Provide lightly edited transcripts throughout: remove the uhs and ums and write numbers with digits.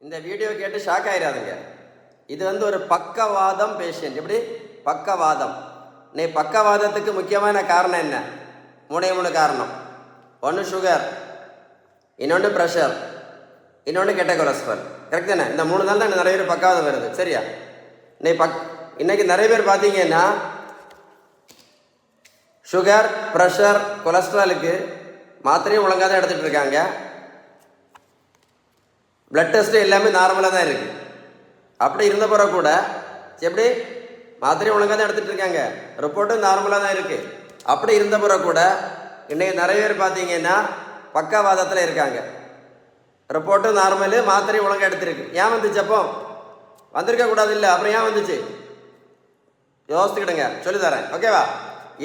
இந்த வீடியோ கேட்டு ஷாக் ஆயிடாதுங்க. இது ஒரு பக்கவாதம் பேஷண்ட். எப்படி பக்கவாதம்? நீ பக்கவாதத்துக்கு முக்கியமான காரணம் என்ன? மூணு காரணம். ஒன்று சுகர், இன்னொன்று ப்ரெஷர், இன்னொன்று கெட்ட கொலஸ்ட்ரால். கரெக்ட் தானே? இந்த 3 நாள் தான் நிறைய பேர் பக்கவாதம் வருது. சரியா? நீ இன்னைக்கு நிறைய பேர் பார்த்தீங்கன்னா சுகர், ப்ரெஷர், கொலஸ்ட்ராலுக்கு மாத்திரையும் ஒழுங்காக தான் எடுத்துகிட்டு இருக்காங்க. பிளட் டெஸ்ட்டு எல்லாமே நார்மலாக தான் இருக்குது. அப்படி இருந்த பிறகு கூட எப்படி மாத்திரையும் ஒழுங்காக தான் எடுத்துகிட்டு இருக்காங்க, ரிப்போர்ட்டும் நார்மலாக தான் இருக்குது. அப்படி இருந்த பிறகு கூட இன்றைக்கி நிறைய பேர் பார்த்தீங்கன்னா பக்கவாதத்தில் இருக்காங்க. ரிப்போர்ட்டும் நார்மலு, மாத்திரையும் ஒழுங்காக எடுத்துருக்கு. ஏன் வந்துச்சு? அப்போ வந்திருக்க கூடாது இல்லை, அப்புறம் ஏன் வந்துச்சு? யோசிச்சுக்கிடுங்க, சொல்லித்தரேன். ஓகேவா?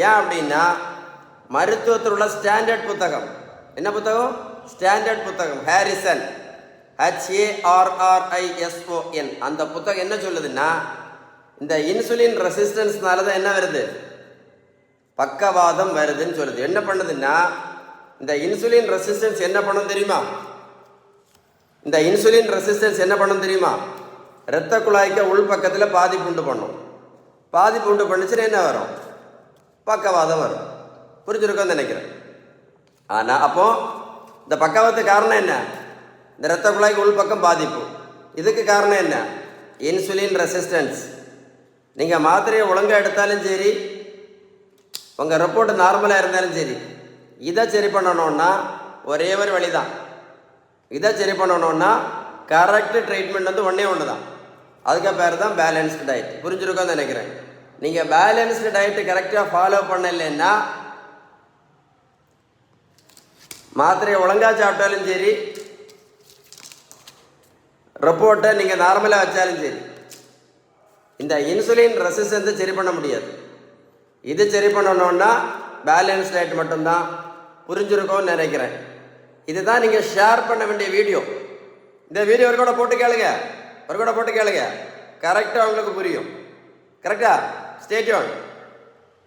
ஏன் அப்படின்னா மருத்துவத்தில் உள்ள ஸ்டாண்டர்ட் புத்தகம். என்ன புத்தகம்? ஸ்டாண்டர்ட் புத்தகம். Harrison, HARRISON. அந்த புத்தகம் என்ன சொல்லுதுன்னா, இந்த இன்சுலின் ரெசிஸ்டன்ஸ்னால தான் என்ன வருது? பக்கவாதம் வருதுன்னு சொல்லுது. என்ன பண்ணுதுன்னா, இந்த இன்சுலின் ரெசிஸ்டன்ஸ் என்ன பண்ணும் தெரியுமா? இந்த இன்சுலின் ரெசிஸ்டன்ஸ் என்ன பண்ணும் தெரியுமா? இரத்த குழாய்க்கு உள் பக்கத்தில் பாதிப்பு உண்டு பண்ணும். பாதிப்பு உண்டு பண்ணுச்சுன்னா என்ன வரும்? பக்கவாதம் வரும். புரிஞ்சிருக்கோன்னு நினைக்கிறேன். ஆனால் அப்போ இந்த பக்கவாதத்துக்கு காரணம் என்ன? இந்த இரத்த குழாய்க்கு உள் பக்கம் பாதிப்பு. இதுக்கு காரணம் என்ன? Insulin resistance. நீங்கள் மாத்திரையை ஒழுங்காக எடுத்தாலும் சரி, உங்கள் ரிப்போர்ட் நார்மலாக இருந்தாலும் சரி, இதை சரி பண்ணணுன்னா ஒரே ஒரு வழி தான். இதை சரி பண்ணணுன்னா கரெக்டு ட்ரீட்மெண்ட் ஒன்றே ஒன்று தான். அதுக்கு பேர் தான் பேலன்ஸ்டு டயட். புரிஞ்சுருக்கோன்னு நினைக்கிறேன். நீங்கள் பேலன்ஸ்டு டயட்டு கரெக்டாக ஃபாலோ பண்ணலைன்னா மாத்திரையை ஒழுங்காக சாப்பிட்டாலும் சரி, ரிப்போர்ட்டை நீங்கள் நார்மலாக வச்சாலும் சரி, இந்த இன்சுலின் ரெசிஸ்டன்ஸை சரி பண்ண முடியாது. இது சரி பண்ணணுன்னா பேலன்ஸ் டயட் மட்டும்தான். புரிஞ்சுருக்கோன்னு நினைக்கிறேன். இதுதான் நீங்கள் ஷேர் பண்ண வேண்டிய வீடியோ. இந்த வீடியோ ஒரு கூட போட்டு கேளுங்க, கரெக்டாக உங்களுக்கு புரியும். கரெக்டா? Stay tune.